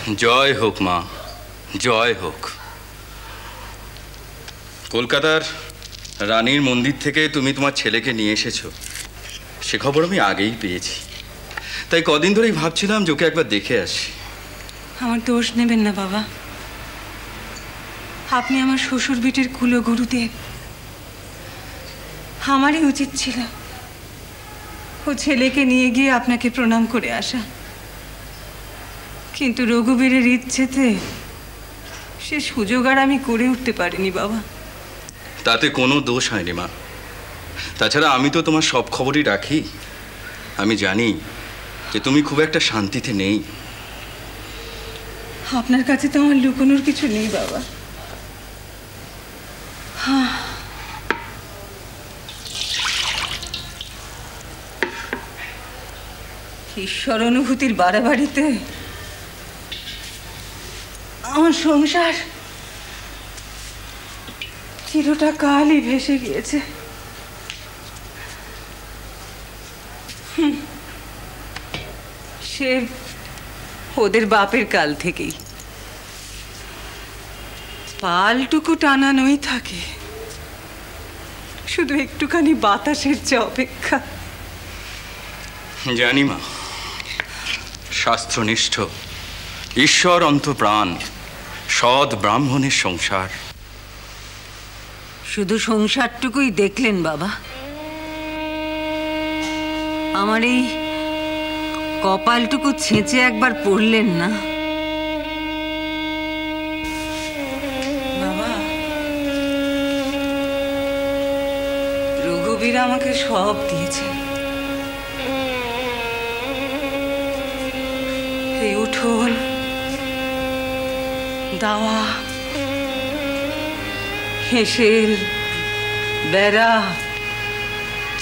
জয় হোক মা, জয় হোক। কলকাতার রানীর মন্দির থেকে তুমি তোমার ছেলেকে নিয়ে এসেছো, সে খবর আমি আগেই পেয়েছি। তাই কদিন ধরেই ভাবছিলাম যে ওকে একবার দেখে আসি। আমার দোষ নেবেন না বাবা, আপনি আমার শ্বশুর বেটির কুলো গুরুদেব। আমারই উচিত ছিল ও ছেলেকে নিয়ে গিয়ে আপনাকে প্রণাম করে আসা, কিন্তু রঘুবীরের ইচ্ছেতে সে সুযোগ আর আমি করে উঠতে পারিনি বাবা। তাতে কোনো দোষ হয়নি মা। তাছাড়া আমি তো তোমার সব খবরই রাখি। আমি জানি যে তুমি খুব একটা শান্তিতে নেই। আপনার কাছে তো আমার লুকোনোর কিছু নেই বাবা। ঈশ্বর অনুভূতির বাড়াবাড়িতে আমার সংসার চিরটা কালই ভেসে গিয়েছে। সে ওদের বাপের কাল থেকেই পালটুকু টানানোই থাকে, শুধু একটুখানি বাতাসের যে অপেক্ষা। জানি মা, শাস্ত্রনিষ্ঠ ঈশ্বর অন্তপ্রাণ সৎ ব্রাহ্মণের সংসার। শুধু সংসারটুকুই দেখলেন বাবা, আমার এই কপালটুকু ছেঁচে একবার পড়লেন না বাবা। রঘুবীর আমাকে সব দিয়েছে, এই উঠোন, দাওয়া, হেসেল, বেড়া,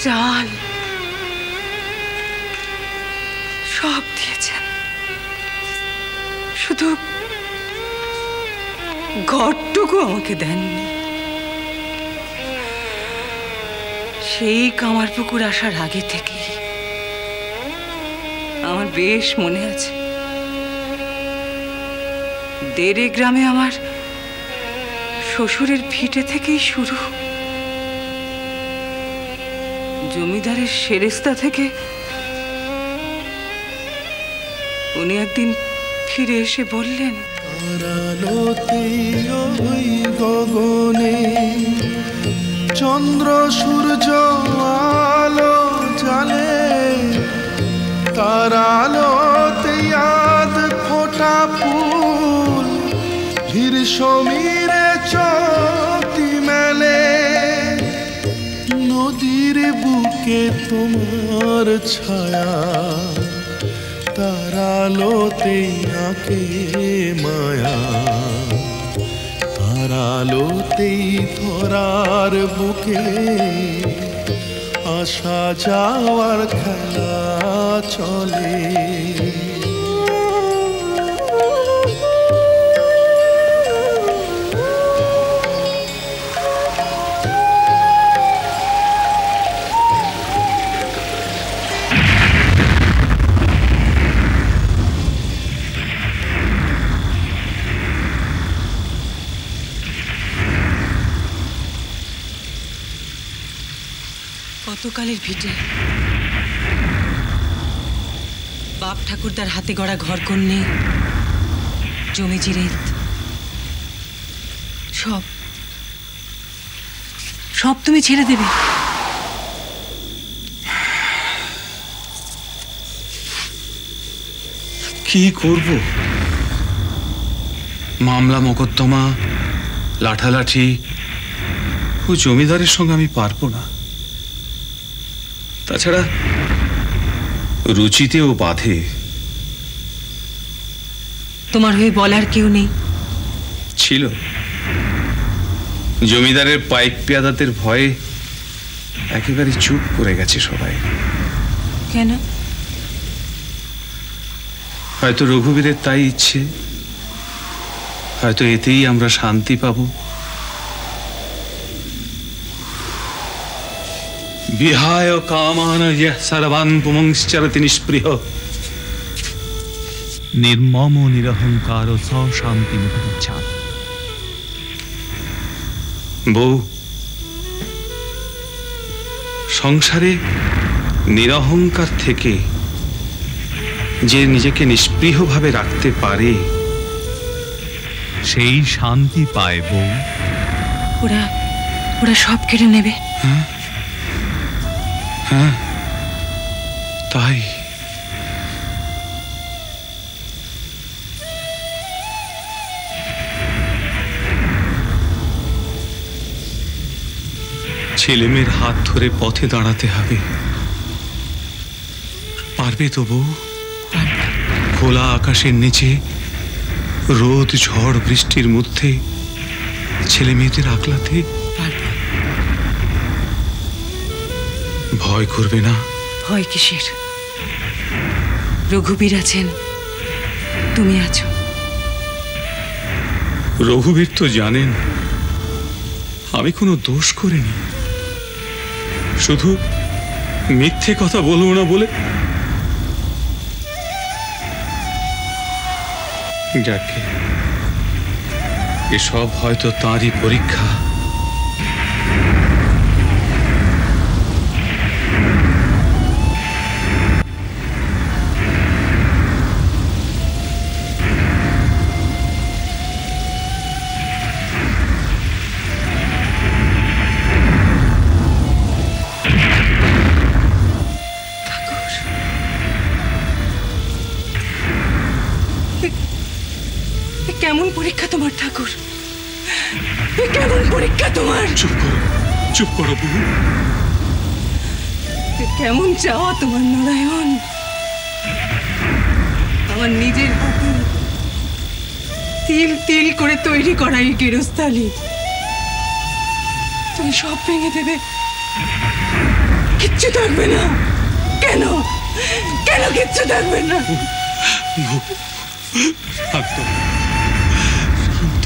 চাল সব দিয়েছেন, শুধু ঘরটুকু আমাকে দেননি। সেই কামারপুকুর আসার আগে থেকে আমার বেশ মনে আছে, দেড়ে গ্রামে আমার শ্বশুরের ভিটে থেকেই শুরু। জমিদারের সেরেস্তা থেকে উনি একদিন ফিরে এসে বললেন, গগনে চন্দ্র সূর্য আলো জ্বালে, তার আলোতে আধ ফোটা ফুল ধীর সমীরে চোতি মেলে, নদীর বুকে তোমার ছায়া, তার আলোতে আঁকে মায়া, তার আলোতেই ধরার বুকে আসা যাওয়ার খেলা চলে। কতকালের ভিটে, বাপ ঠাকুরদার হাতে গড়া ঘর কন্যে, জমি জিরেত, সব সব তুমি ছেড়ে দেবে? কি করব? মামলা মোকদ্দমা, লাঠালাঠি ও জমিদারের সঙ্গে আমি পারবো না। তাছাড়া রুচিতেও বাধে। তোমার হয়ে বলার কেউ নেই? ছিল, জমিদারের পাইক পেয়াদাদের ভয়ে একেবারে চুপ করে গেছে সবাই। কেন? হয়তো রঘুবীরের তাই ইচ্ছে, হয়তো এতেই আমরা শান্তি পাব। বিহায় কামান ইহ সর্বান পুমংশ্চরতি নিষ্পৃহ निर्मम निरहंकार शांति मुखोच्चार। বউ, সংসারে নিরহংকার থেকে যে নিজেকে নিষ্পৃহভাবে রাখতে পারে সেই শান্তি পায় বউ। ওরা ওরা সব কেড়ে নেবে। হ্যাঁ, তাই। ছেলেমেয়ের হাত ধরে পথে দাঁড়াতে হবে। পারবে তো বউ? খোলা আকাশের নিচে রোদ ঝড় বৃষ্টির মধ্যে ছেলে মেয়েদের আগলাতে পারবো। ভয় করবে না? ভয় কিসের? রঘুবীর আছেন, তুমি আছো। রঘুবীর তো জানেন আমি কোনো দোষ করিনি, শুধু মিথ্যে কথা বলবো না বলে। যাকে এসব হয়তো তাঁরই পরীক্ষা। কেমন পরীক্ষা তোমার ঠাকুর? কেমন পরীক্ষা তোমার? চুপ করো, চুপ করো বহু। কেমন চাওয়া তোমার নারায়ণ? আমার নিজের হাতে তিল তিল করে তৈরি করা এই গেরস্থালি তুমি সব ভেঙে দেবে, কিচ্ছু থাকবে না। কেন কেন কিচ্ছু থাকবে না? শান্ত, শান্ত।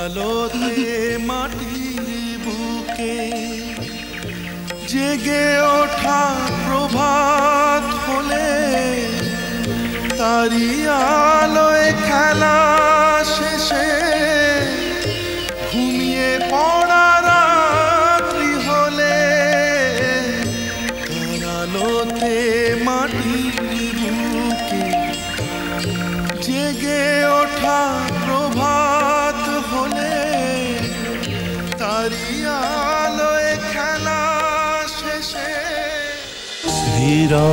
আলোতে মাটির বুকে জেগে ওঠা প্রভাত হলে তারি আলোয় খেলা শেষে ঘুমিয়ে পড়া রাত্রি হলে তার আলোতে মাটির বুকে জেগে ওঠা প্রভাত হলে তারি আলোয় খেলা শেষে ধীরা